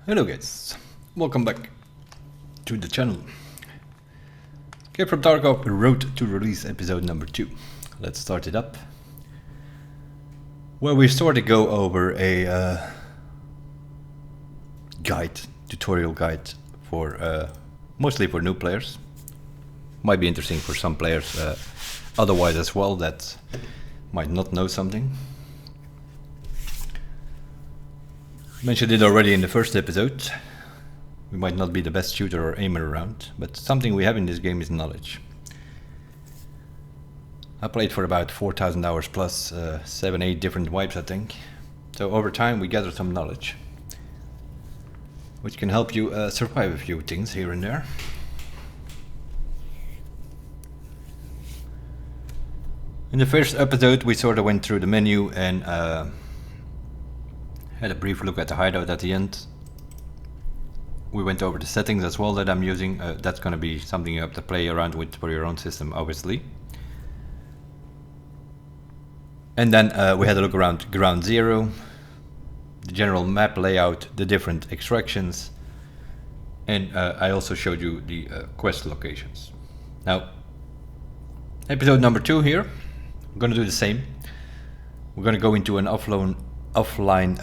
Hello guys, welcome back to the channel. Escape from Tarkov Road to Release episode number 2. Let's start it up. Well, we sort of go over a tutorial guide for mostly for new players. Might be interesting for some players otherwise as well that might not know something. Mentioned it already in the first episode. We might not be the best shooter or aimer around, but something we have in this game is knowledge. I played for about 4,000 hours plus, 7-8 different wipes I think. So over time we gather some knowledge, which can help you survive a few things here and there. In the first episode we sort of went through the menu and had a brief look at the hideout at the end. We went over the settings as well that I'm using. That's going to be something you have to play around with for your own system, obviously. And then we had a look around Ground Zero, the general map layout, the different extractions, and I also showed you the quest locations. Now, episode number 2 here, I'm going to do the same. We're going to go into an offline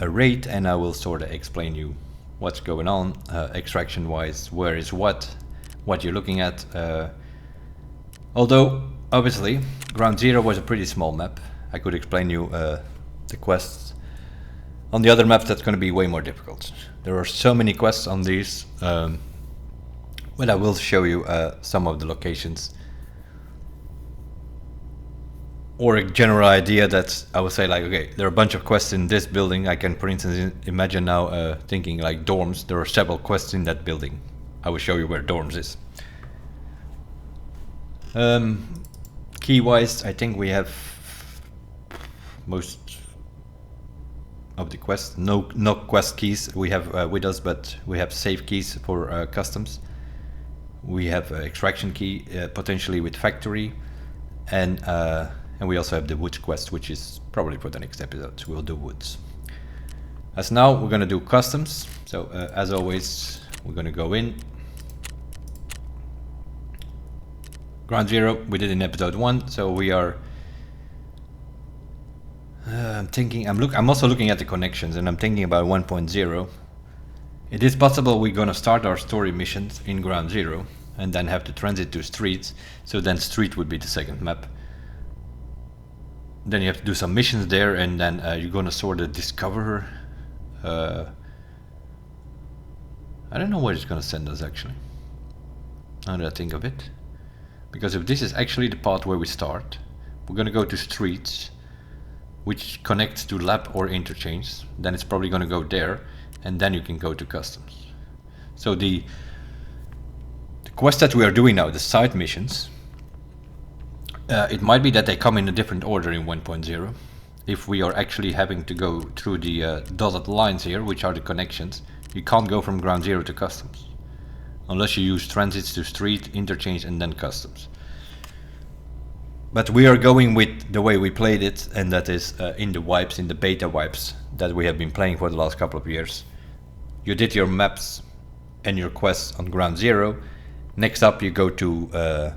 raid, and I will sort of explain you what's going on extraction wise, where is what you're looking at. Although obviously Ground Zero was a pretty small map, I could explain you the quests. On the other maps that's going to be way more difficult. There are so many quests on these, but I will show you some of the locations, or a general idea that I would say, like, okay, there are a bunch of quests in this building. I can, for instance, imagine now thinking like dorms. There are several quests in that building. I will show you where dorms is. Key-wise, I think we have most of the quests. No quest keys we have with us, but we have safe keys for customs. We have extraction key potentially with factory, and we also have the woods quest, which is probably for the next episode. We'll do woods. As now, we're going to do customs. So as always, we're going to go in. Ground Zero, we did in episode 1. So we are. I'm also looking at the connections, and I'm thinking about 1.0. It is possible we're going to start our story missions in Ground Zero, and then have to transit to streets. So then street would be the second map. Then you have to do some missions there, and then you're gonna sort of discover. I don't know where it's gonna send us actually. Now that I think of it, because if this is actually the part where we start, we're gonna go to streets, which connects to lab or interchange. Then it's probably gonna go there, and then you can go to customs. So the quest that we are doing now, the side missions. It might be that they come in a different order in 1.0. If we are actually having to go through the dotted lines here, which are the connections, you can't go from Ground Zero to customs unless you use transits to street, interchange, and then customs. But we are going with the way we played it, and that is in the wipes, in the beta wipes that we have been playing for the last couple of years. You did your maps and your quests on Ground Zero. Next up you go to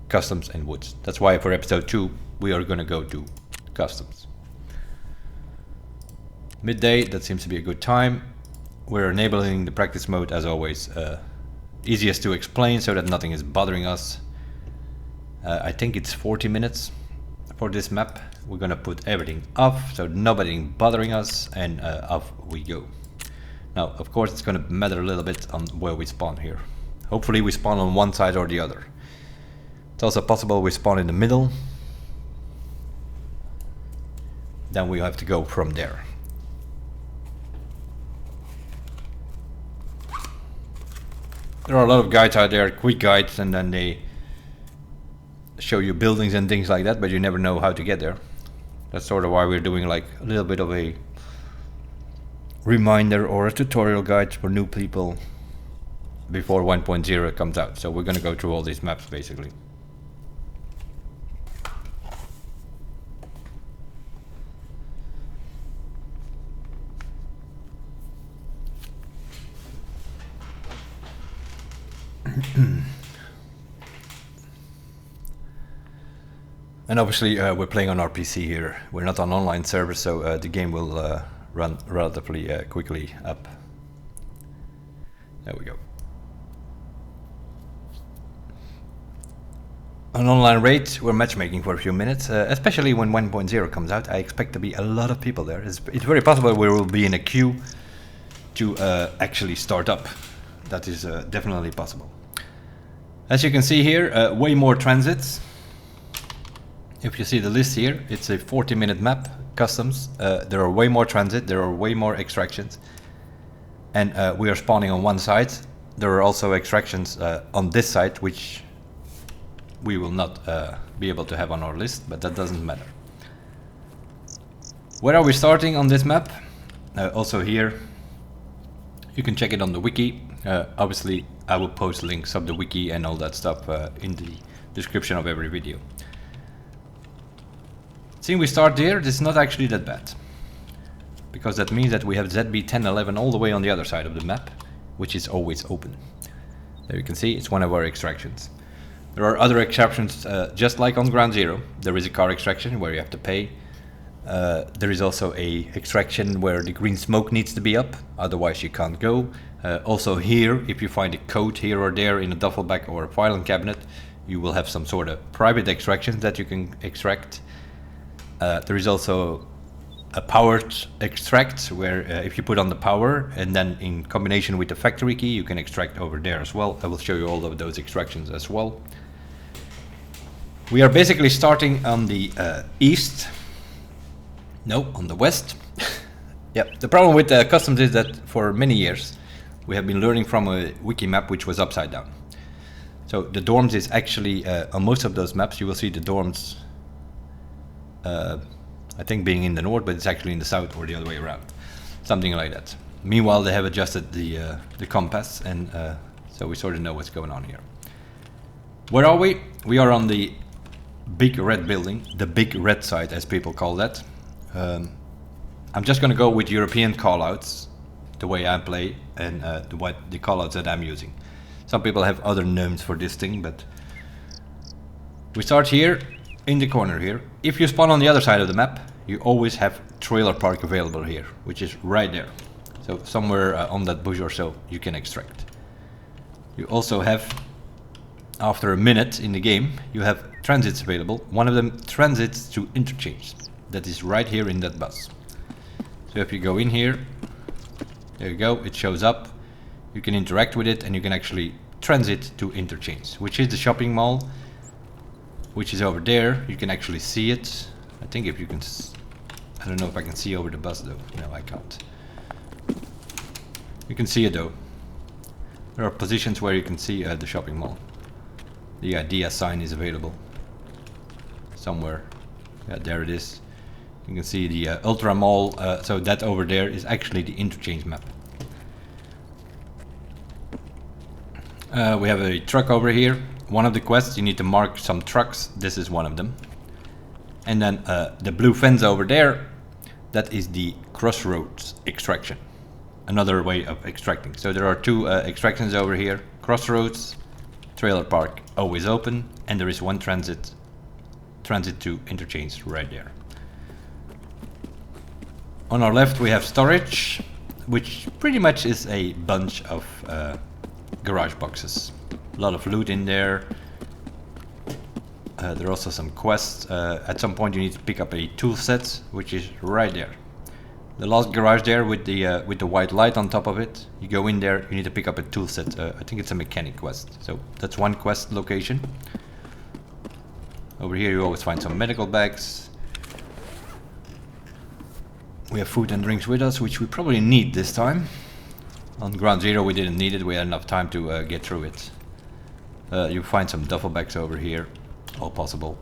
customs and woods. That's why for episode 2 we are going to go to customs. Midday, that seems to be a good time. We're enabling the practice mode as always. Easiest to explain so that nothing is bothering us. I think it's 40 minutes for this map. We're going to put everything off so nobody bothering us, and off we go. Now of course it's going to matter a little bit on where we spawn here. Hopefully we spawn on one side or the other. It's also possible we spawn in the middle. Then we have to go from there. There are a lot of guides out there, quick guides, and then they show you buildings and things like that, but you never know how to get there. That's sort of why we're doing like a little bit of a reminder or a tutorial guide for new people before 1.0 comes out. So we're going to go through all these maps basically. And obviously we're playing on our PC here. We're not on online servers, so the game will run relatively quickly up. There we go. On online raid, we're matchmaking for a few minutes, especially when 1.0 comes out. I expect to be a lot of people there. It's very possible we will be in a queue to actually start up. That is definitely possible. As you can see here, way more transits. If you see the list here, it's a 40-minute map, customs. There are way more transit, there are way more extractions. And we are spawning on one side. There are also extractions on this side, which we will not be able to have on our list, but that doesn't matter. Where are we starting on this map? Also here, you can check it on the wiki. Obviously, I will post links of the wiki and all that stuff in the description of every video. Seeing we start there, this is not actually that bad, because that means that we have ZB1011 all the way on the other side of the map, which is always open. There you can see it's one of our extractions. There are other extractions just like on Ground Zero. There is a car extraction where you have to pay. There is also a extraction where the green smoke needs to be up, otherwise you can't go. Also here, if you find a code here or there in a duffel bag or a filing cabinet, you will have some sort of private extractions that you can extract. There is also a powered extract where if you put on the power and then in combination with the factory key you can extract over there as well. I will show you all of those extractions as well. We are basically starting on the east. No, on the west. Yep. The problem with customs is that for many years we have been learning from a wiki map which was upside down. So the dorms is actually on most of those maps you will see the dorms I think being in the north, but it's actually in the south or the other way around, something like that. Meanwhile, they have adjusted the compass, and so we sort of know what's going on here. Where are we? We are on the big red building, the big red site as people call that. I'm just going to go with European callouts, the way I play, and the callouts that I'm using. Some people have other names for this thing, but we start here. In the corner here. If you spawn on the other side of the map, you always have trailer park available here, which is right there. So somewhere on that bush or so you can extract. You also have, after a minute in the game, you have transits available. One of them transits to interchange. That is right here in that bus. So if you go in here, there you go, it shows up. You can interact with it and you can actually transit to interchange, which is the shopping mall, which is over there. You can actually see it. I think if you can, I don't know if I can see over the bus though. No, I can't. You can see it though. There are positions where you can see the shopping mall. The idea sign is available somewhere. Yeah, there it is. You can see the Ultra Mall. So that over there is actually the interchange map. We have a truck over here. One of the quests, you need to mark some trucks. This is one of them. And then the blue fence over there, that is the crossroads extraction. Another way of extracting. So there are two extractions over here. Crossroads, trailer park, always open. And there is one transit to interchange right there. On our left we have storage, which pretty much is a bunch of garage boxes. A lot of loot in there. There are also some quests. At some point you need to pick up a tool set, which is right there. The last garage there with the white light on top of it. You go in there, you need to pick up a tool set. I think it's a mechanic quest. So that's one quest location. Over here you always find some medical bags. We have food and drinks with us, which we probably need this time. On Ground Zero we didn't need it, we had enough time to get through it. You find some duffel bags over here, all possible.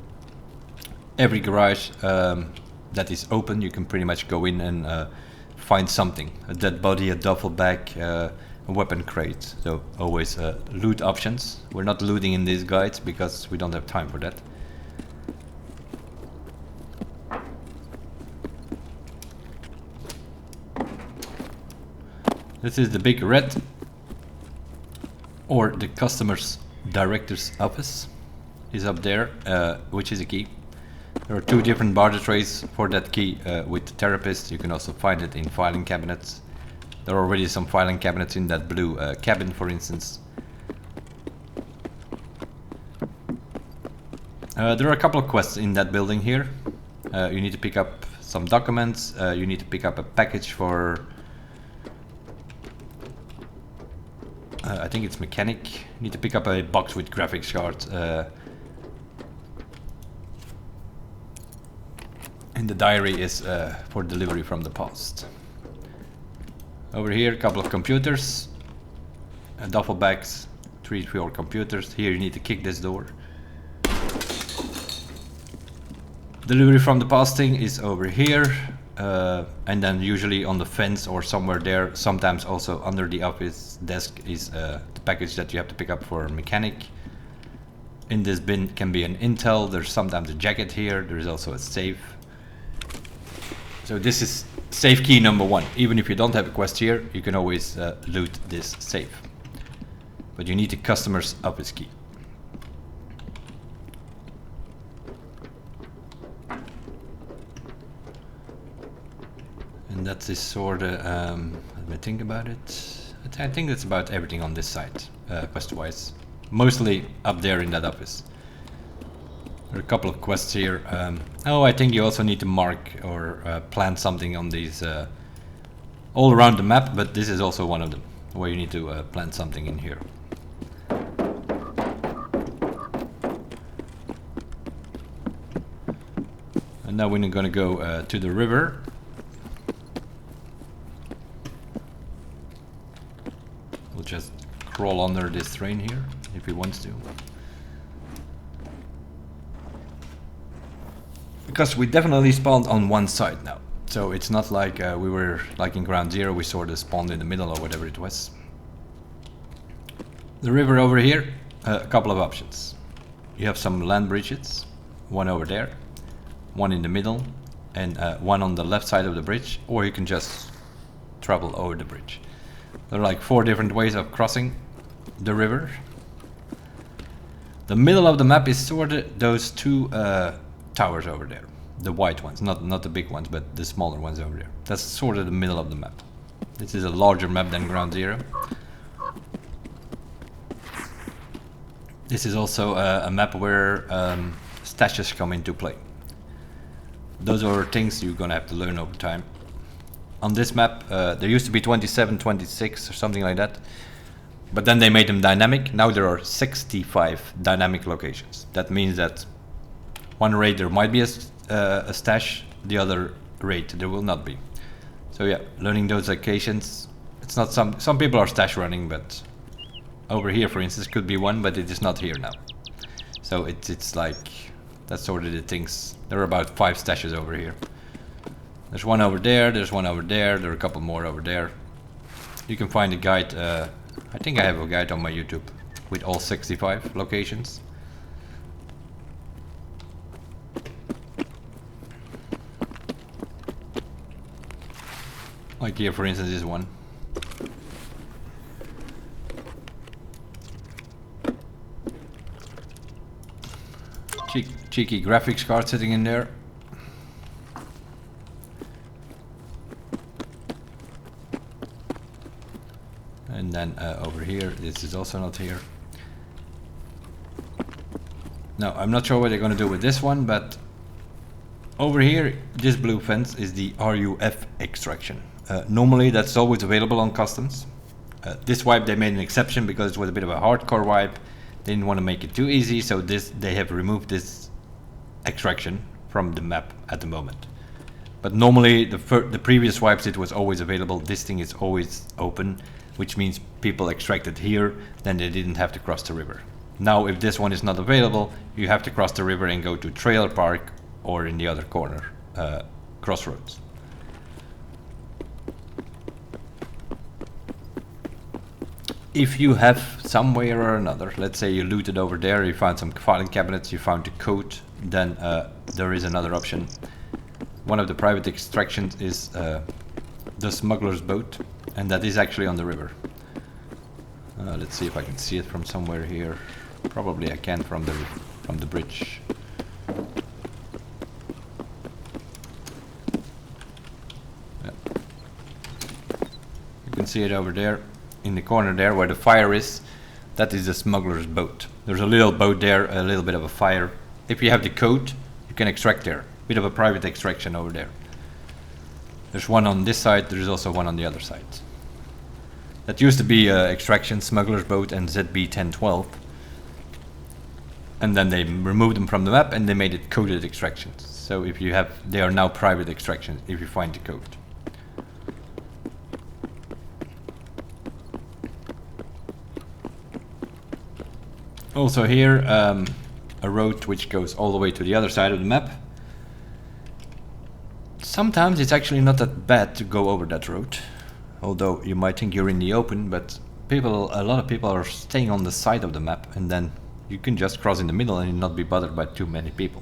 Every garage that is open, you can pretty much go in and find something. A dead body, a duffel bag, a weapon crate. So always loot options. We're not looting in these guides because we don't have time for that. This is the big red, or the customer's director's office is up there, which is a key. There are 2 different barter trays for that key with the therapist. You can also find it in filing cabinets. There are already some filing cabinets in that blue cabin, for instance. There are a couple of quests in that building here. You need to pick up some documents. You need to pick up a package for... I think it's mechanic. You need to pick up a box with graphics cards. And the diary is for delivery from the past. Over here, a couple of computers, duffel bags, 3-4 computers. Here you need to kick this door. Delivery from the past thing is over here, and then usually on the fence or somewhere there. Sometimes also under the office desk is the package that you have to pick up for mechanic. In this bin can be an intel. There's sometimes a jacket here. There is also a safe. So this is safe key number 1. Even if you don't have a quest here, you can always loot this safe. But you need the customer's office key. And that's this sort of, let me think about it. I think that's about everything on this side, quest-wise. Mostly up there in that office. There are a couple of quests here. Oh, I think you also need to mark or plant something on these all around the map, but this is also one of them, where you need to plant something in here. And now we're going to go to the river. We'll just crawl under this train here, if he wants to. Because we definitely spawned on one side now. So it's not like we were like in Ground Zero, we sort of spawned in the middle or whatever it was. The river over here, a couple of options. You have some land bridges, one over there, one in the middle, and one on the left side of the bridge, or you can just travel over the bridge. There are like 4 different ways of crossing the river. The middle of the map is sort of those 2 towers over there, the white ones, not the big ones, but the smaller ones over there. That's sort of the middle of the map. This is a larger map than Ground Zero. This is also a map where stashes come into play. Those are things you're gonna have to learn over time. On this map, there used to be 27, 26 or something like that, but then they made them dynamic. Now there are 65 dynamic locations. That means that one raid there might be a stash, the other raid there will not be. So yeah, learning those locations. It's not some people are stash running, but over here, for instance, could be one, but it is not here now. So it's like that's sort of the things. There are about 5 stashes over here. There's one over there. There's one over there. There are a couple more over there. You can find a guide. I think I have a guide on my YouTube with all 65 locations. Like here, for instance, is one. Cheeky graphics card sitting in there. And then over here, this is also not here. Now, I'm not sure what they're going to do with this one, but over here, this blue fence is the RUF extraction. Normally, that's always available on customs. This wipe, they made an exception because it was a bit of a hardcore wipe. They didn't want to make it too easy, so they have removed this extraction from the map at the moment. But normally, the previous wipes, it was always available. This thing is always open, which means people extracted here, then they didn't have to cross the river. Now, if this one is not available, you have to cross the river and go to Trailer Park or in the other corner, Crossroads. If you have some way or another, let's say you looted over there, you found some filing cabinets, you found the code, then there is another option. One of the private extractions is the smuggler's boat, and that is actually on the river. Let's see if I can see it from somewhere here. Probably I can from the bridge. Yeah. You can see it over there in the corner there where the fire is. That is the smuggler's boat. There's a little boat there, a little bit of a fire. If you have the code, you can extract there. Bit of a private extraction over there. There's one on this side, there's also one on the other side. That used to be extraction, smuggler's boat and ZB1012. And then they removed them from the map and they made it coded extractions. So if you have, they are now private extractions if you find the code. Also here, a road which goes all the way to the other side of the map. Sometimes it's actually not that bad to go over that road, although you might think you're in the open, but a lot of people are staying on the side of the map, and then you can just cross in the middle and not be bothered by too many people.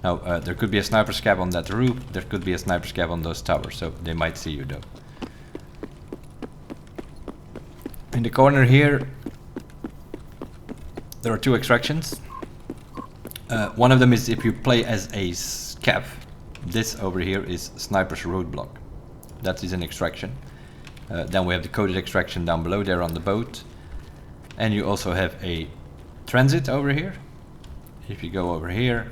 Now, there could be a sniper scab on that roof, there could be a sniper scab on those towers, so they might see you though. In the corner here, there are two extractions. One of them is if you play as a scav. This over here is Sniper's Roadblock. That is an extraction. Then we have the coded extraction down below there on the boat. And you also have a transit over here. If you go over here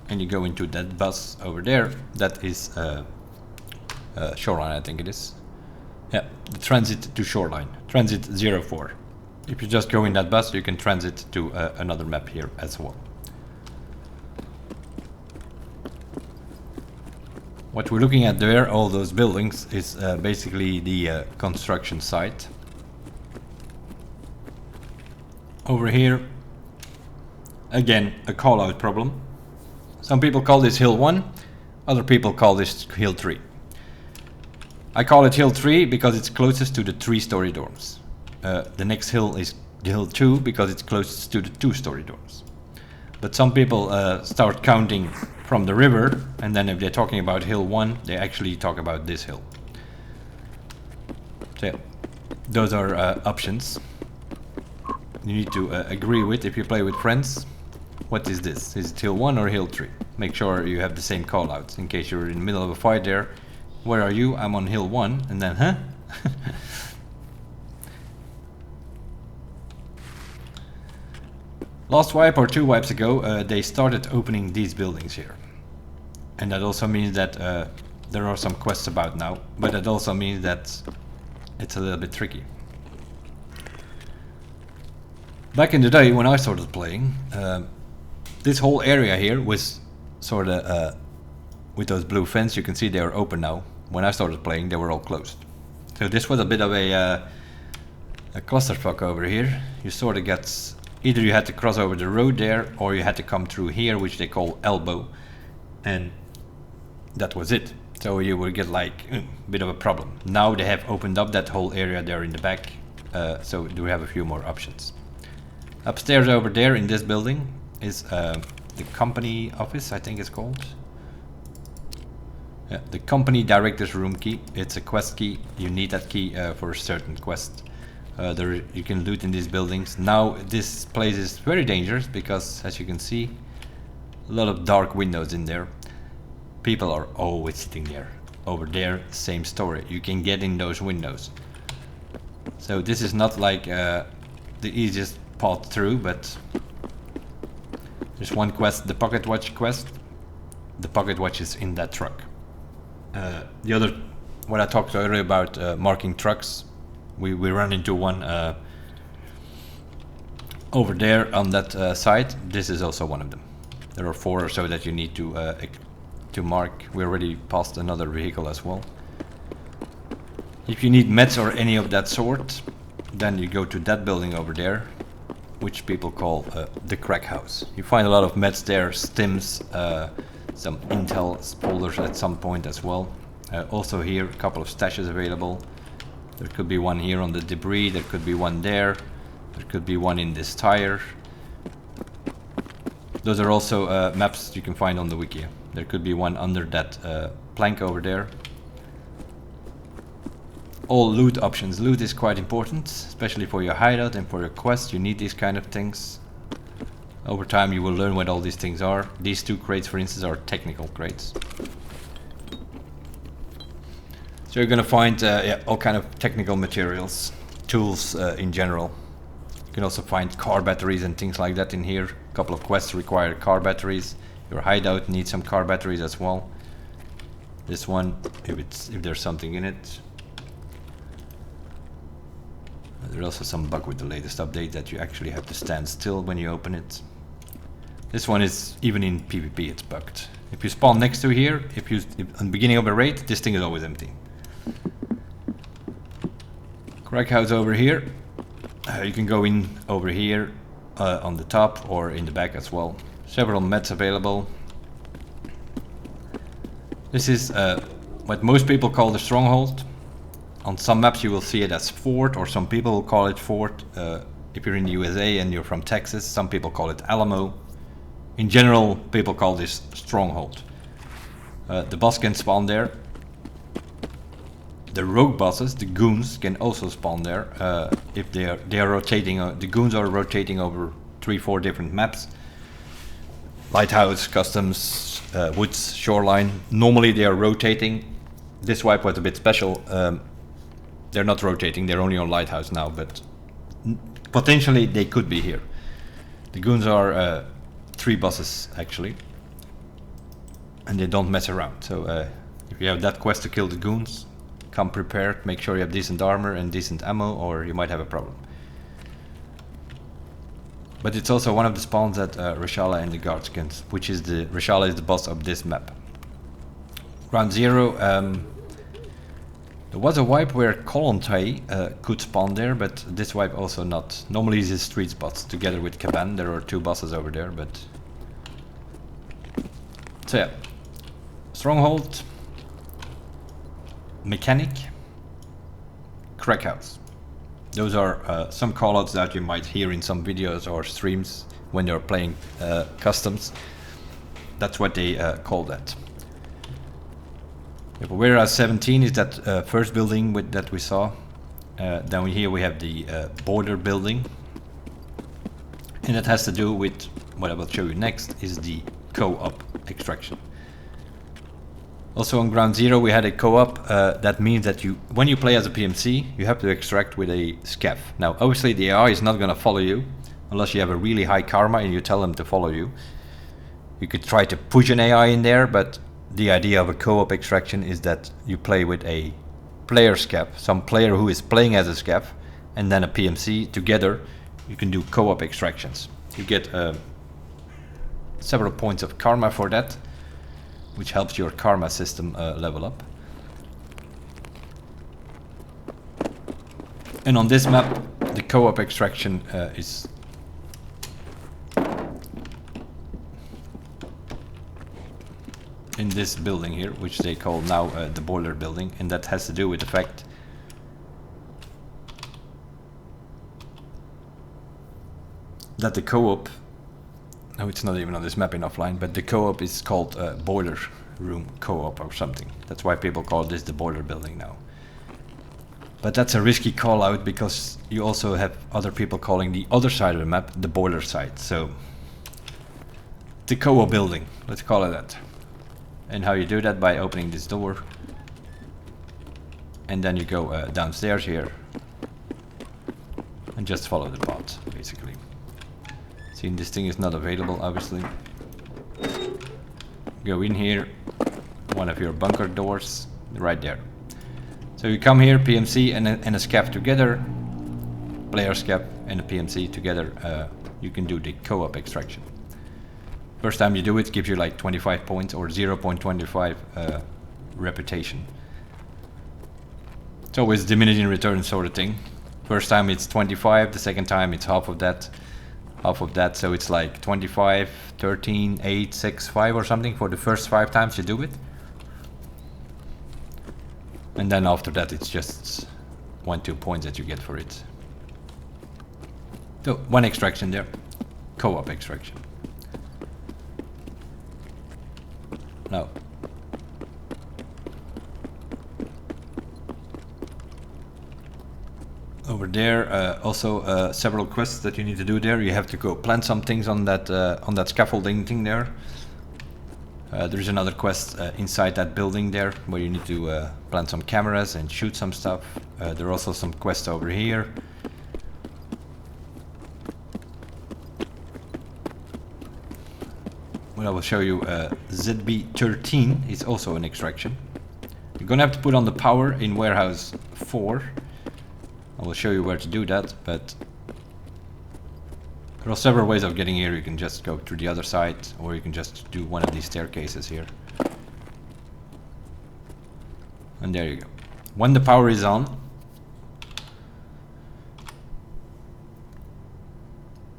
and you go into that bus over there, that is Shoreline, I think it is. Yeah, the transit to Shoreline. Transit 04. If you just go in that bus, you can transit to another map here as well. What we're looking at there, all those buildings, is basically the construction site. Over here, again, a call-out problem. Some people call this Hill 1, other people call this Hill 3. I call it Hill 3 because it's closest to the 3-story dorms. The next hill is Hill 2 because it's closest to the 2-story dorms. But some people start counting from the river, and then if they're talking about Hill 1, they actually talk about this hill. So yeah, those are options. You need to agree with, if you play with friends, what is this? Is it Hill 1 or Hill 3? Make sure you have the same callouts in case you're in the middle of a fight there. Where are you? I'm on Hill 1, and then, huh? Last wipe or 2 wipes ago, they started opening these buildings here. And that also means that there are some quests about now, but it also means that it's a little bit tricky. Back in the day when I started playing, this whole area here was sort of with those blue fence. You can see they are open now. When I started playing, they were all closed. So this was a bit of a clusterfuck over here. You sort of get, either you had to cross over the road there, or you had to come through here, which they call elbow, and that was it. So you would get like a bit of a problem. Now they have opened up that whole area there in the back, so do have a few more options. Upstairs over there in this building is the company office, I think it's called. Yeah, the company director's room key. It's a quest key. You need that key for a certain quest. You can loot in these buildings. Now this place is very dangerous because, as you can see, a lot of dark windows in there. People are always sitting there. Over there, same story. You can get in those windows. So this is not like the easiest path through, but there's one quest, the pocket watch quest. The pocket watch is in that truck. The other, what I talked earlier about marking trucks, we run into one over there on that side. This is also one of them. There are 4 or so that you need to mark. We already passed another vehicle as well. If you need meds or any of that sort, then you go to that building over there, which people call the crack house. You find a lot of meds there, stims, some intel folders at some point as well. Also here, a couple of stashes available. There could be one here on the debris, there could be one there, there could be one in this tire. Those are also maps you can find on the wiki. There could be one under that plank over there. all loot options. Loot is quite important, especially for your hideout and for your quest. You need these kind of things. Over time you will learn what all these things are. These 2 crates, for instance, are technical crates. So you're gonna find all kind of technical materials, tools in general. You can also find car batteries and things like that in here. A couple of quests require car batteries. Your hideout needs some car batteries as well. This one, if there's something in it. There's also some bug with the latest update that you actually have to stand still when you open it. This one is, even in PvP, it's bugged. If you spawn next to here, if on the beginning of a raid, this thing is always empty. Crack house over here. You can go in over here on the top or in the back as well. Several meds available. This is what most people call the stronghold. On some maps you will see it as fort, or some people will call it fort. If you're in the USA and you're from Texas, some people call it Alamo. In general, people call this stronghold. The boss can spawn there. The rogue bosses, the goons, can also spawn there if they are rotating. The goons are rotating over 3-4 different maps. Lighthouse, customs, woods, shoreline. Normally they are rotating. This wipe was a bit special. They're not rotating, they're only on Lighthouse now, but potentially they could be here. The goons are 3 bosses actually, and they don't mess around. So if you have that quest to kill the goons, come prepared, make sure you have decent armor and decent ammo, or you might have a problem. But it's also one of the spawns at Reshala and the Guardskins, which is Reshala is the boss of this map. Ground Zero, there was a wipe where Kolontai could spawn there, but this wipe also not. Normally it's street spots together with Kaban. There are 2 bosses over there, but... So yeah. Stronghold. Mechanic. Crack house. Those are some callouts that you might hear in some videos or streams when you're playing customs. That's what they call that. Whereas 17 is that first building that we saw. Down here we have the border building, and that has to do with what I will show you next is the co-op extraction. Also on Ground Zero we had a co-op. That means that when you play as a PMC, you have to extract with a scav. Now obviously the AI is not going to follow you unless you have a really high karma and you tell them to follow you. You could try to push an AI in there, but the idea of a co-op extraction is that you play with a player scav, some player who is playing as a scav, and then a PMC together. You can do co-op extractions. You get several points of karma for that, which helps your karma system level up. And on this map, the co-op extraction is in this building here, which they call now the boiler building, and that has to do with the fact that the co-op, no, it's not even on this map in offline, but the co-op is called boiler room co-op or something. That's why people call this the boiler building now. But that's a risky call out because you also have other people calling the other side of the map the boiler side. So the co-op building, let's call it that. And how you do that? By opening this door, and then you go downstairs here and just follow the path, basically. See, this thing is not available, obviously. Go in here, one of your bunker doors, right there. So you come here, PMC and a scav together, player scav and a PMC together, you can do the co-op extraction. First time you do it gives you like 25 points or 0.25 reputation. It's always diminishing return sort of thing. First time it's 25, the second time it's half of that, so it's like 25, 13, 8, 6, 5 or something for the first 5 times you do it. And then after that it's just 1-2 points that you get for it. So one extraction there, co-op extraction. Now, Over there, also several quests that you need to do there. You have to go plant some things on that scaffolding thing there. There's another quest inside that building there where you need to plant some cameras and shoot some stuff. There are also some quests over here. Well, I will show you ZB13 is also an extraction. You're gonna have to put on the power in warehouse 4. I will show you where to do that, but there are several ways of getting here. You can just go through the other side, or you can just do one of these staircases here. And there you go. When the power is on,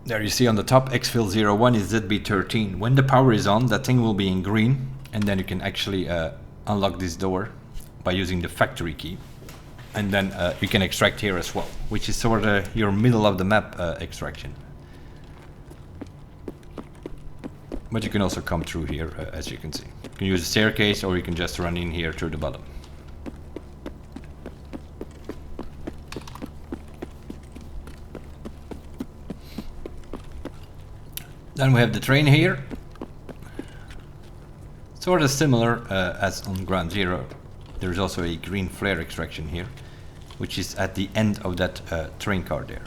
there you see on the top exfil 01 is ZB13. When the power is on, that thing will be in green, and then you can actually unlock this door by using the factory key. And then you can extract here as well, which is sort of your middle of the map extraction. But you can also come through here, as you can see. You can use a staircase, or you can just run in here through the bottom. Then we have the train here. Sort of similar as on Ground Zero. There's also a green flare extraction here, which is at the end of that train car there.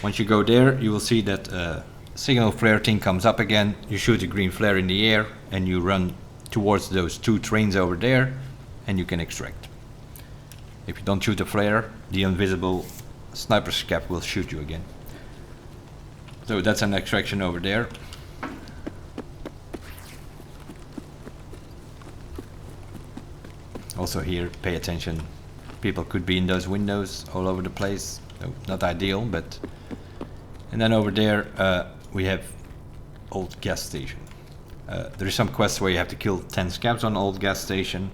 Once you go there, you will see that signal flare thing comes up again. You shoot a green flare in the air, and you run towards those 2 trains over there, and you can extract. If you don't shoot the flare, the invisible sniper scav will shoot you again. So that's an extraction over there. Also here, pay attention. People could be in those windows all over the place. No, not ideal, but... And then over there, we have old gas station. There is some quests where you have to kill 10 scavs on old gas station.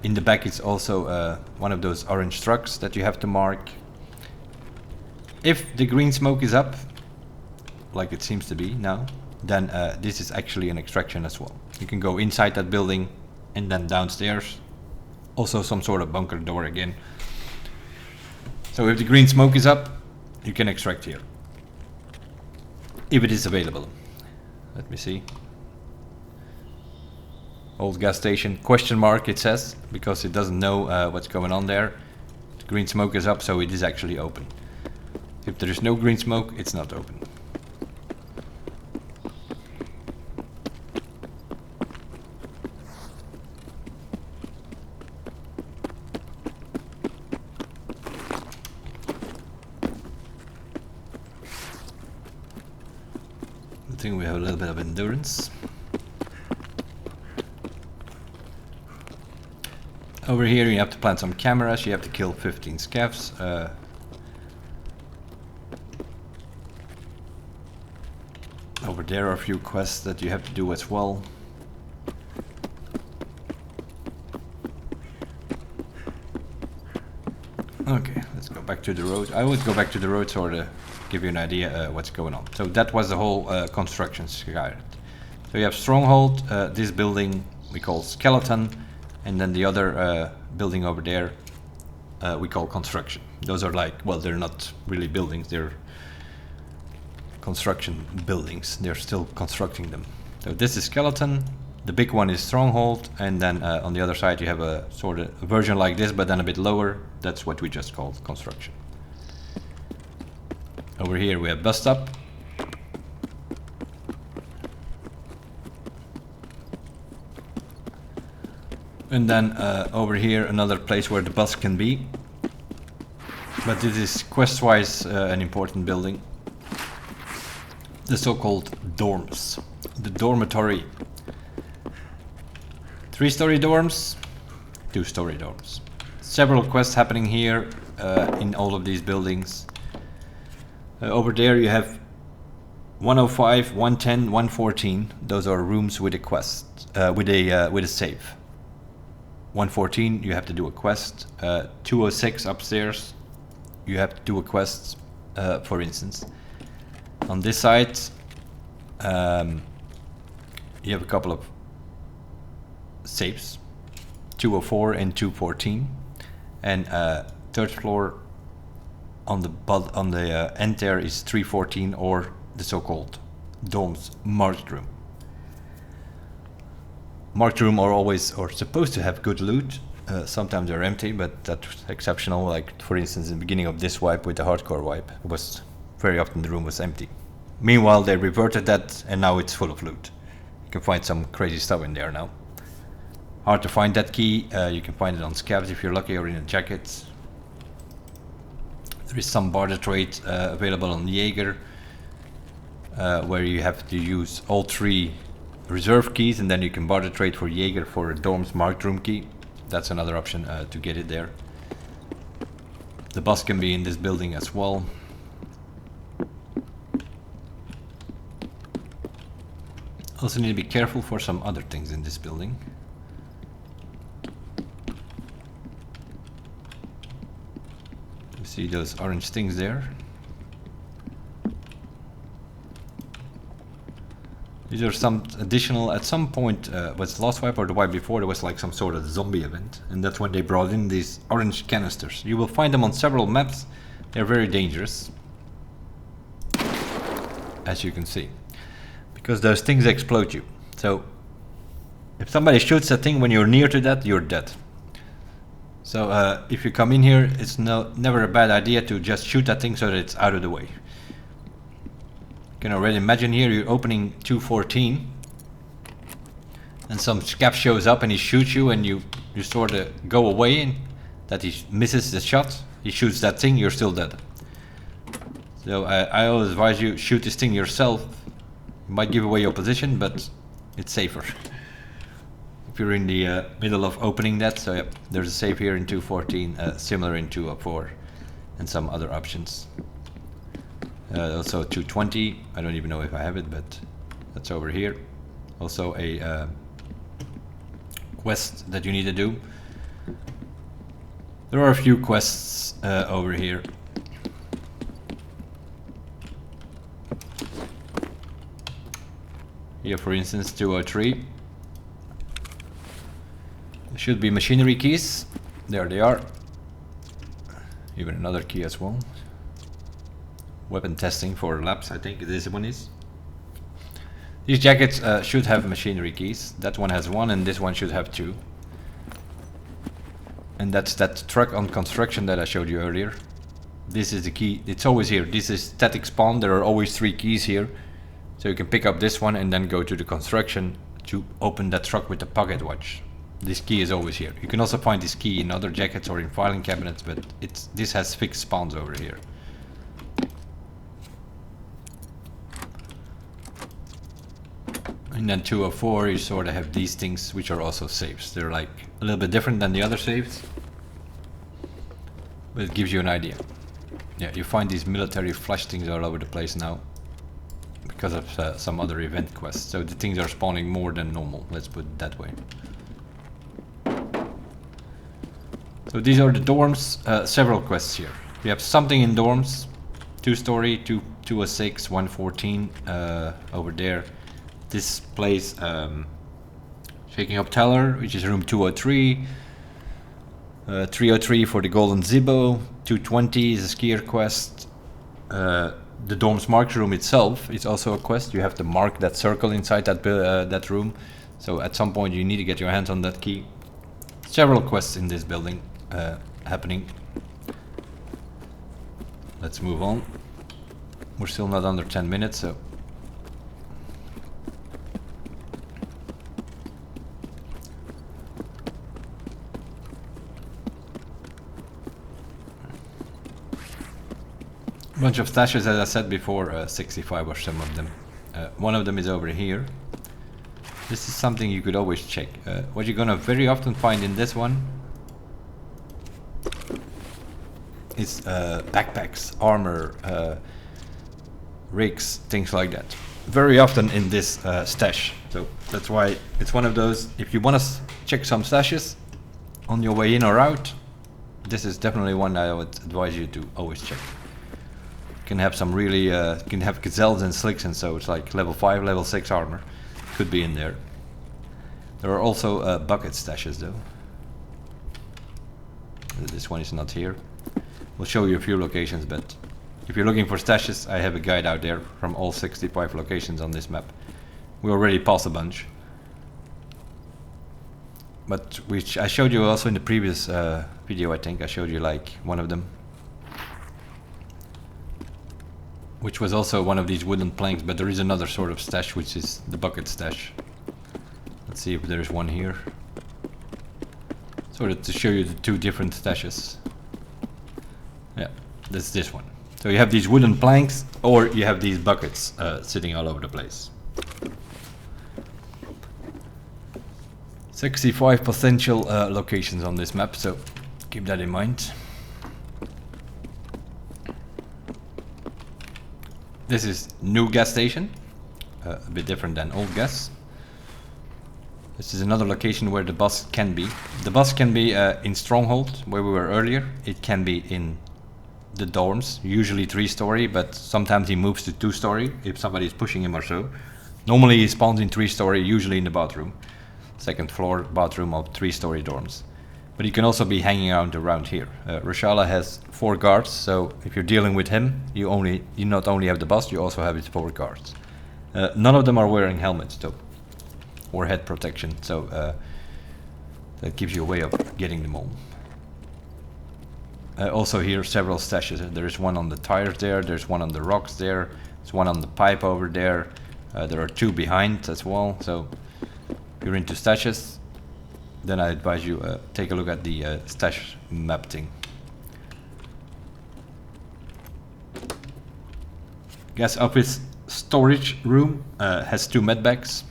In the back it's also one of those orange trucks that you have to mark. If the green smoke is up, like it seems to be now, then this is actually an extraction as well. You can go inside that building and then downstairs. Also some sort of bunker door again. So if the green smoke is up, you can extract here. If it is available. Let me see. Old gas station, question mark it says, because it doesn't know what's going on there. The green smoke is up, so it is actually open. If there is no green smoke, it's not open. I think we have a little bit of endurance. Over here you have to plant some cameras, you have to kill 15 scavs. Over there are a few quests that you have to do as well. Okay, let's go back to the road. I always go back to the road sort of give you an idea what's going on. So that was the whole construction guide. So you have Stronghold, this building we call Skeleton, and then the other building over there we call Construction. Those are like, well, they're not really buildings, they're construction buildings. They're still constructing them. So this is Skeleton, the big one is Stronghold, and then on the other side you have a sort of a version like this, but then a bit lower. That's what we just called Construction. Over here we have Bus Stop. And then over here another place where the bus can be. But this is quest-wise an important building. The so-called dorms. The dormitory. 3-story dorms, 2-story dorms. Several quests happening here in all of these buildings. Over there you have 105, 110, 114. Those are rooms with a quest, with a save. 114 you have to do a quest. 206 upstairs you have to do a quest, for instance. On this side you have a couple of saves, 204 and 214, and third floor on the end there is 314, or the so-called domes marked room. Marked room are always, or supposed to have good loot. Sometimes they're empty, but that's exceptional. Like for instance, in the beginning of this wipe with the hardcore wipe, it was very often the room was empty. Meanwhile, they reverted that, and now it's full of loot. You can find some crazy stuff in there now. Hard to find that key. You can find it on scabs if you're lucky, or in a jacket. There is some barter trade available on Jaeger, where you have to use all 3 reserve keys, and then you can barter trade for Jaeger for a Dorm's marked room key. That's another option to get it there. The boss can be in this building as well. Also need to be careful for some other things in this building. You see those orange things there? These are some additional, at some point, was the last wipe or the wipe before, there was like some sort of zombie event, and that's when they brought in these orange canisters. You will find them on several maps. They're very dangerous, as you can see, because those things explode you. So if somebody shoots that thing when you're near to that, you're dead. So if you come in here, it's never a bad idea to just shoot that thing so that it's out of the way. You can already imagine here you're opening 214 and some scab shows up and he shoots you, and you sort of go away, and that he misses the shot, he shoots that thing, you're still dead. So I always advise you, shoot this thing yourself. You might give away your position, but it's safer if you're in the middle of opening that. So yeah, there's a save here in 214, similar in 204, and some other options. Also 220, I don't even know if I have it, but that's over here. Also a quest that you need to do. There are a few quests over here. Here for instance 203. There should be machinery keys. There they are. Even another key as well. Weapon testing for labs, I think this one is. These jackets should have machinery keys. That one has 1 and this one should have 2. And that's that truck on construction that I showed you earlier. This is the key. It's always here. This is static spawn. There are always 3 keys here. So you can pick up this one and then go to the construction to open that truck with the pocket watch. This key is always here. You can also find this key in other jackets or in filing cabinets, but this has fixed spawns over here. And then 204, you sort of have these things, which are also saves. They're like a little bit different than the other saves, but it gives you an idea. Yeah, you find these military flash things all over the place now because of some other event quests. So the things are spawning more than normal, let's put it that way. So these are the dorms, several quests here. We have something in dorms, 2-story, 206, 114 over there. This place, Shaking Up Teller, which is room 203, 303 for the Golden Zibbo, 220 is a skier quest. The Dorm's marked room itself is also a quest. You have to mark that circle inside that room. So at some point you need to get your hands on that key. Several quests in this building happening. Let's move on. We're still not under 10 minutes, so bunch of stashes, as I said before, 65 or some of them. One of them is over here. This is something you could always check. What you're gonna very often find in this one is backpacks, armor, rigs, things like that. Very often in this stash. So that's why it's one of those, if you want to check some stashes on your way in or out, this is definitely one I would advise you to always check. Can have some really, can have gazelles and slicks, and so it's like level 5, level 6 armor could be in there. There are also bucket stashes though. This one is not here. We'll show you a few locations, but if you're looking for stashes, I have a guide out there from all 65 locations on this map. We already passed a bunch, but which I showed you also in the previous video. I think I showed you like one of them, which was also one of these wooden planks, but there is another sort of stash, which is the bucket stash. Let's see if there's one here. Sort of to show you the two different stashes. Yeah, that's this one. So you have these wooden planks, or you have these buckets sitting all over the place. 65 potential locations on this map, so keep that in mind. This is new gas station, a bit different than old gas. This is another location where the bus can be. The bus can be in Stronghold, where we were earlier. It can be in the dorms, usually 3-story, but sometimes he moves to 2-story if somebody is pushing him or so. Normally he spawns in 3-story, usually in the bathroom. 2nd floor bathroom of 3-story dorms. But he can also be hanging around here. Rashala has 4 guards, so if you're dealing with him, you not only have the boss, you also have his 4 guards. None of them are wearing helmets though, or head protection, so that gives you a way of getting them all. Also here several stashes. There is one on the tires there, there's one on the rocks there, there's one on the pipe over there. There are 2 behind as well, so if you're into stashes, then I advise you take a look at the stash map thing. Gas office storage room has 2 medbags.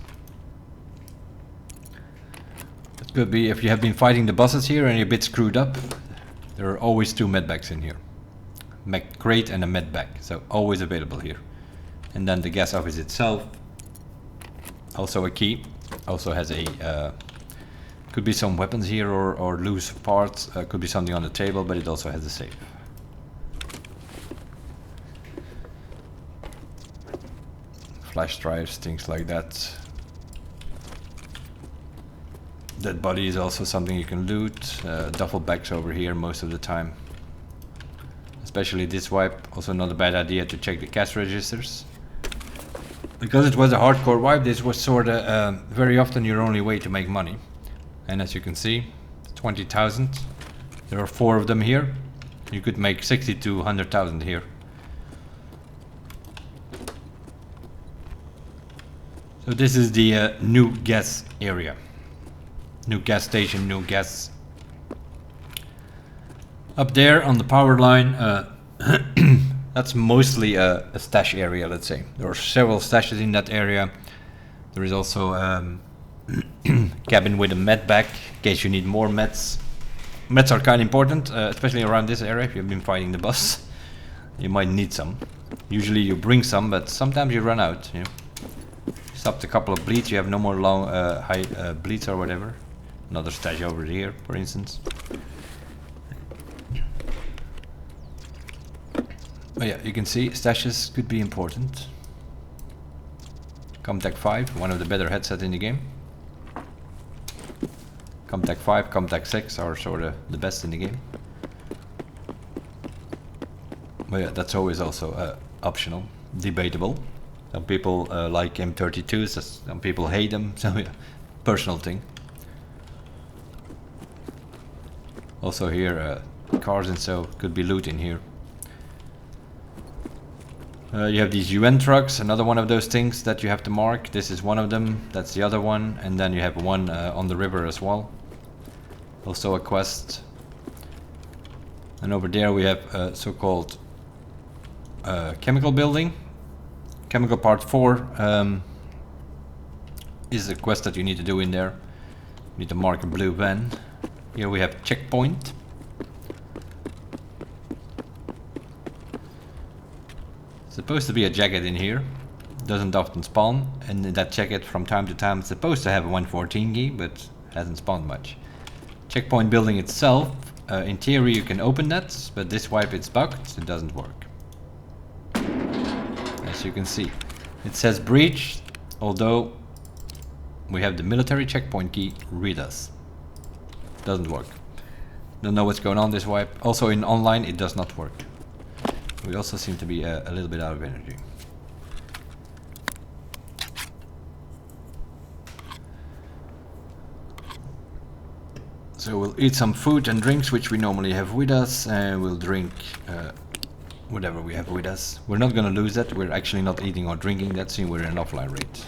It could be if you have been fighting the bosses here and you're a bit screwed up, there are always 2 medbags in here. Med crate and a medbag, so always available here. And then the gas office itself, also a key, also has a could be some weapons here or loose parts, could be something on the table, but it also has a safe. Flash drives, things like that. Dead body is also something you can loot. Duffel bags over here most of the time. Especially this wipe, also not a bad idea to check the cash registers. Because it was a hardcore wipe, this was sorta very often your only way to make money. And as you can see, 20,000. There are 4 of them here. You could make 60 to 100,000 here. So this is the new gas area. New gas station, new gas. Up there on the power line, that's mostly a stash area, let's say. There are several stashes in that area. There is also cabin with a med bag in case you need more meds. Meds are kind of important, especially around this area. If you've been fighting the boss, you might need some. Usually you bring some, but sometimes you run out. You know, stopped a couple of bleeds, you have no more long high bleeds or whatever. Another stash over here, for instance. Oh yeah, you can see stashes could be important. Comtech 5, one of the better headsets in the game. Comtech 5, Comtech 6 are sort of the best in the game. But yeah, that's always also optional, debatable. Some people like M32s, some people hate them, so yeah, personal thing. Also here, cars and so, could be loot in here. You have these UN trucks, another one of those things that you have to mark. This is one of them, that's the other one, and then you have one on the river as well. Also a quest. And over there we have so-called chemical building. Chemical part 4 is a quest that you need to do in there. You need to mark a blue van. Here we have checkpoint. Supposed to be a jacket in here. Doesn't often spawn, and that jacket from time to time is supposed to have a 114 key, but hasn't spawned much. Checkpoint building itself, in theory you can open that, but this wipe it's bugged, so it doesn't work. As you can see, it says breached, although we have the military checkpoint key read us. Doesn't work. Don't know what's going on this wipe. Also in online it does not work. We also seem to be a little bit out of energy. So we'll eat some food and drinks which we normally have with us, and we'll drink whatever we have with us. We're not gonna lose that, we're actually not eating or drinking that, since we're in an offline rate.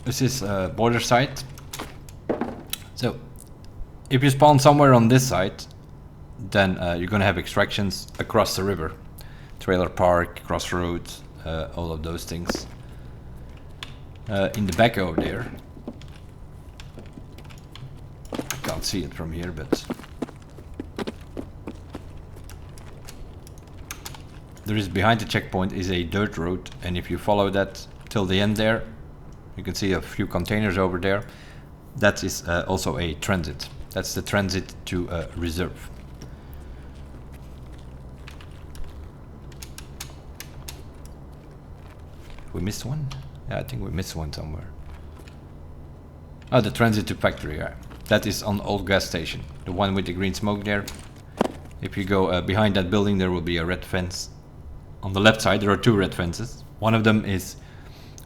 This is border site. So if you spawn somewhere on this side, then you're gonna have extractions across the river. Trailer park, crossroads, all of those things. In the back over there, I can't see it from here, but there is behind the checkpoint is a dirt road, and if you follow that till the end there, you can see a few containers over there. That is also a transit. That's the transit to reserve. We missed one? Yeah, I think we missed one somewhere. Oh, the transit to factory, yeah. That is on old gas station. The one with the green smoke there. If you go behind that building, there will be a red fence. On the left side, there are two red fences. One of them is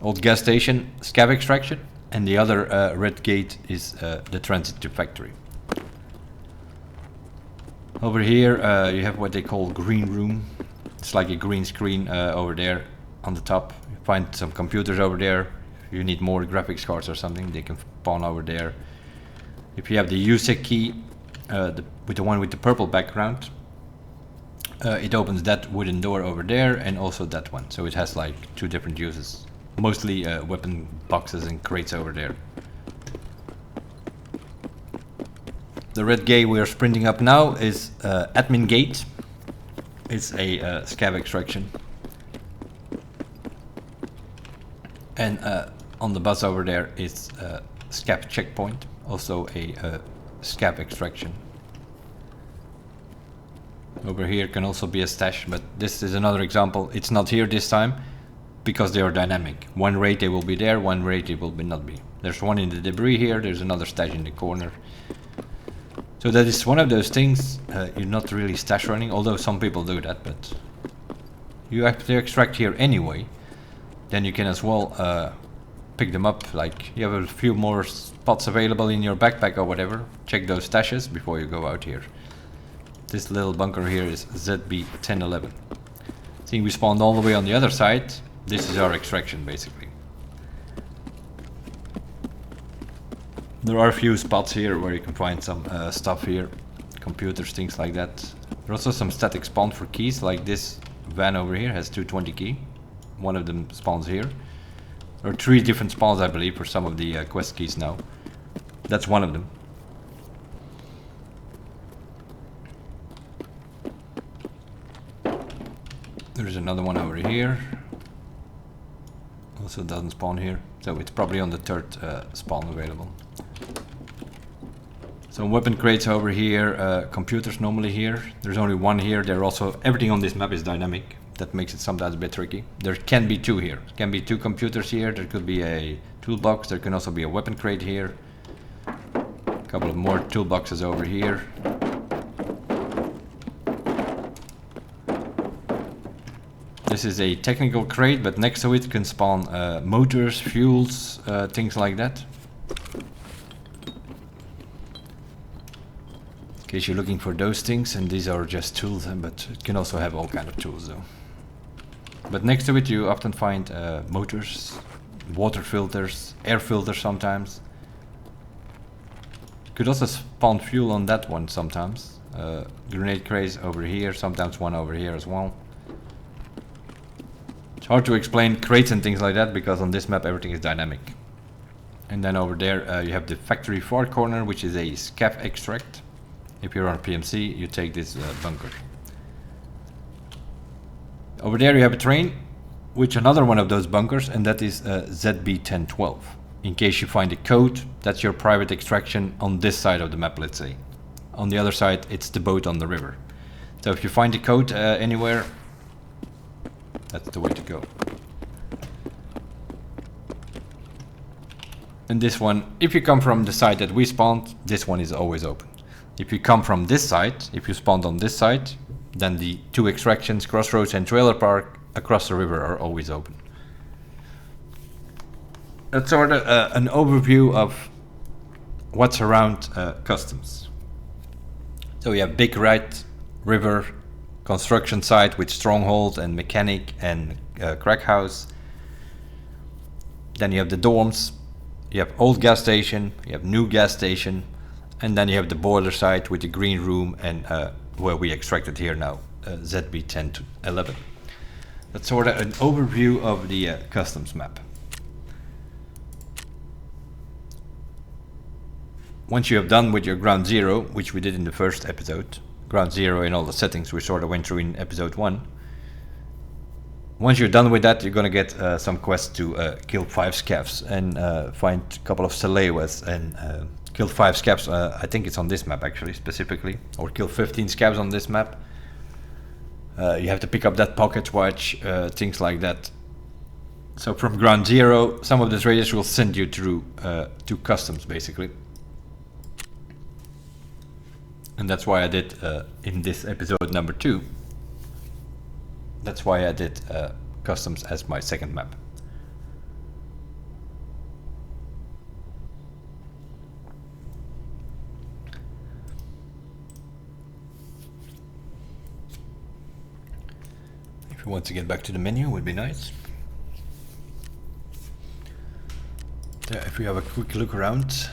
old gas station, scav extraction, and the other red gate is the transit to factory. Over here, you have what they call green room. It's like a green screen over there on the top. You find some computers over there. If you need more graphics cards or something, they can spawn over there. If you have the USEC key, with the one with the purple background, it opens that wooden door over there and also that one. So it has like two different uses. Mostly weapon boxes and crates over there. The red gate we are sprinting up now is admin gate. It's a scav extraction. And on the bus over there is scav checkpoint, also a scav extraction. Over here can also be a stash, but this is another example. It's not here this time because they are dynamic. One raid they will be there, one raid it will not be. There's one in the debris here, there's another stash in the corner. So that is one of those things you're not really stash running, although some people do that, but you have to extract here anyway. Then you can as well pick them up, like you have a few more spots available in your backpack or whatever. Check those stashes before you go out here. This little bunker here is ZB1011. See, we spawned all the way on the other side. This is our extraction basically. There are a few spots here where you can find some stuff here, computers, things like that. There are also some static spawn for keys, like this van over here has 220 key. One of them spawns here. There are 3 different spawns, I believe, for some of the quest keys now. That's one of them. There's another one over here. Also doesn't spawn here, so it's probably on the 3rd spawn available. Some weapon crates over here, computers normally here. There's only one here. They're also, everything on this map is dynamic. That makes it sometimes a bit tricky. There can be 2 here. There can be 2 computers here. There could be a toolbox. There can also be a weapon crate here. A couple of more toolboxes over here. This is a technical crate, but next to it can spawn motors, fuels, things like that. In case you're looking for those things, and these are just tools, but it can also have all kind of tools though. But next to it you often find motors, water filters, air filters sometimes. Could also spawn fuel on that one sometimes. Grenade crates over here, sometimes one over here as well. It's hard to explain crates and things like that because on this map everything is dynamic. And then over there you have the factory far corner, which is a scav extract. If you're on PMC, you take this bunker. Over there you have a train, which another one of those bunkers, and that is ZB1012. In case you find a code, that's your private extraction on this side of the map, let's say. On the other side, it's the boat on the river. So if you find a code anywhere, that's the way to go. And this one, if you come from the side that we spawned, this one is always open. If you come from this side, if you spawned on this side, then the 2 extractions, Crossroads and Trailer Park across the river are always open. That's sort of an overview of what's around customs. So we have Big Red River construction site with Stronghold and Mechanic and Crack House. Then you have the dorms, you have old gas station, you have new gas station, and then you have the boiler site with the green room and where we extracted here now, ZB10 to 11. That's sort of an overview of the customs map. Once you have done with your ground zero, which we did in the first episode, ground zero and all the settings we sort of went through in episode 1. Once you're done with that, you're gonna get some quests to kill 5 scavs and find a couple of Salewas and kill 5 scavs. I think it's on this map actually, specifically, or kill 15 scavs on this map. You have to pick up that pocket watch, things like that. So from ground zero, some of the traders will send you through to customs basically. And that's why I did in this episode number 2. That's why I did customs as my second map. If you want to get back to the menu, would be nice. There, if we have a quick look around,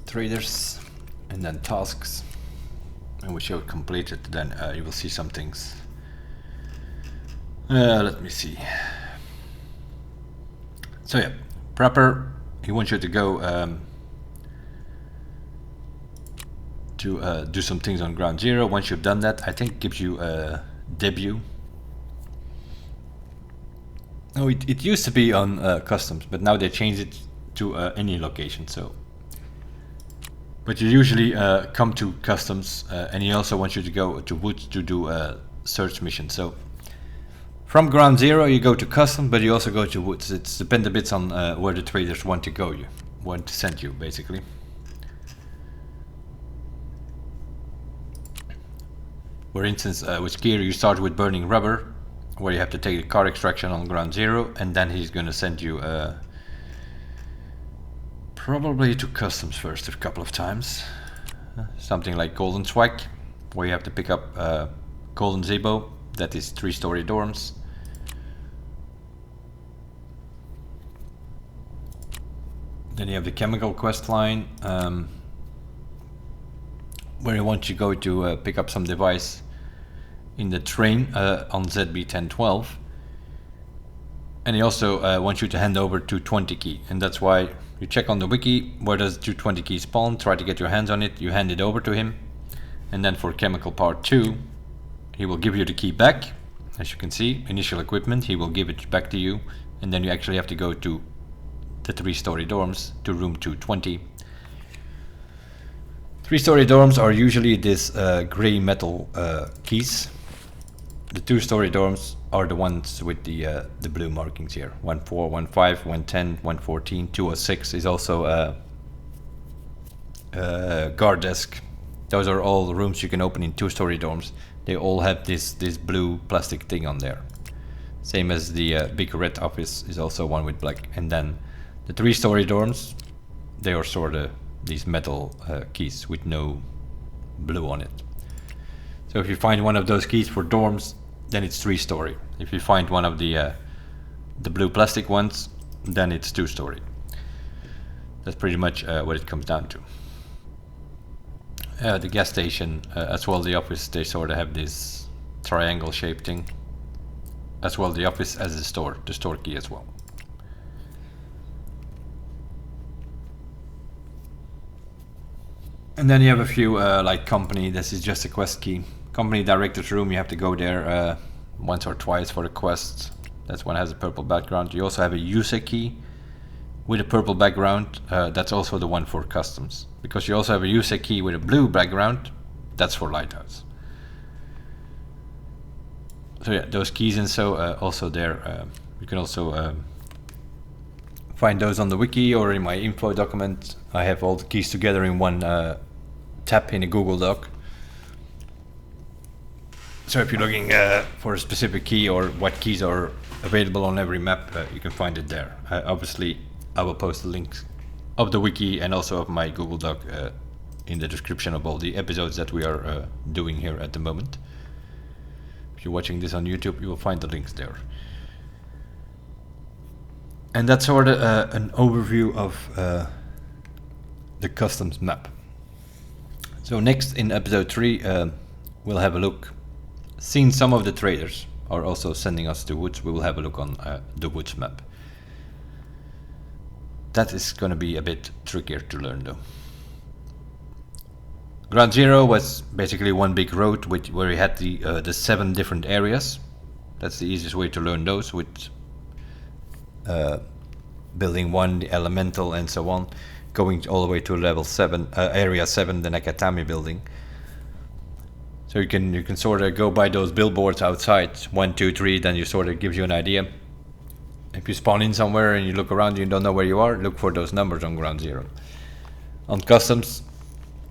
traders and then tasks, and which you have completed, then you will see some things. Let me see. So yeah, prepper, he wants you to go to do some things on ground zero. Once you've done that, I think it gives you a debut. No, it used to be on customs, but now they changed it to any location. So, but you usually come to customs, and he also wants you to go to woods to do a search mission. So from ground zero you go to custom, but you also go to woods. It's depends a bit on where the traders want to go, you want to send you basically. For instance, with gear you start with burning rubber, where you have to take the car extraction on ground zero, and then he's going to send you probably to customs first a couple of times. Something like Golden Swag, where you have to pick up Golden Zebo, that is 3-story dorms. Then you have the chemical quest line, where you want to go to pick up some device in the train on ZB1012. And he also wants you to hand over 220 key, and that's why you check on the wiki where does 220 key spawn, try to get your hands on it, you hand it over to him, and then for chemical part 2 he will give you the key back. As you can see, initial equipment, he will give it back to you, and then you actually have to go to the 3-story dorms to room 220. 3-story dorms are usually this gray metal keys. The 2-story dorms are the ones with the blue markings here. 14, 15, 110, 114, 206 is also a guard desk. Those are all the rooms you can open in 2-story dorms. They all have this blue plastic thing on there. Same as the big red office is also one with black. And then the 3-story dorms, they are sort of these metal keys with no blue on it. So if you find one of those keys for dorms, then it's 3-story. If you find one of the blue plastic ones, then it's 2-story. That's pretty much what it comes down to. The gas station, as well the office, they sort of have this triangle shaped thing. As well the office as the store key as well. And then you have a few like company, this is just a quest key. Company director's room, you have to go there once or twice for the quest. That's one has a purple background. You also have a user key with a purple background. That's also the one for customs. Because you also have a user key with a blue background. That's for lighthouse. So yeah, those keys and so also there. You can also find those on the wiki or in my info document. I have all the keys together in one tab in a Google Doc. So if you're looking for a specific key or what keys are available on every map, you can find it there. Obviously, I will post the links of the wiki and also of my Google Doc in the description of all the episodes that we are doing here at the moment. If you're watching this on YouTube, you will find the links there. And that's sort of an overview of the customs map. So next in episode 3, we'll have a look. Since some of the traders are also sending us to woods, we will have a look on the woods map. That is going to be a bit trickier to learn though. Ground Zero was basically one big road where we had the 7 different areas. That's the easiest way to learn those, with building 1, the elemental and so on, going all the way to level 7, area 7, the Nakatami building. So you can sort of go by those billboards outside, 1, 2, 3, then you sort of gives you an idea. If you spawn in somewhere and you look around and you don't know where you are, look for those numbers on Ground Zero. On customs,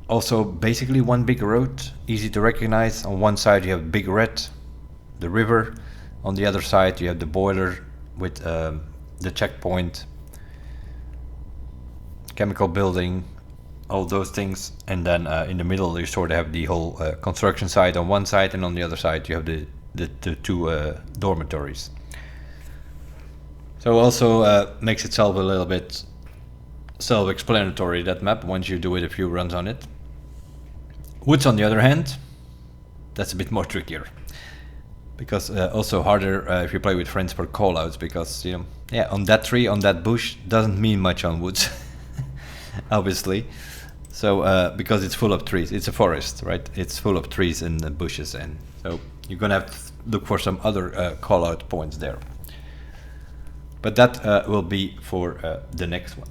also basically one big road, easy to recognize. On one side you have Big Red, the river. On the other side you have the boiler with the checkpoint, chemical building, all those things, and then in the middle you sort of have the whole construction site on one side, and on the other side you have the 2 dormitories. So also makes itself a little bit self-explanatory, that map, once you do it a few runs on it. Woods on the other hand, that's a bit more trickier, because also harder if you play with friends for callouts, because yeah, on that tree, on that bush doesn't mean much on woods. Obviously. So because it's full of trees, it's a forest, right? It's full of trees and bushes, and so you're gonna have to look for some other call out points there. But that will be for the next one.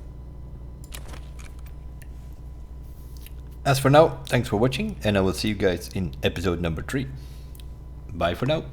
As for now, thanks for watching, and I will see you guys in episode number 3. Bye for now.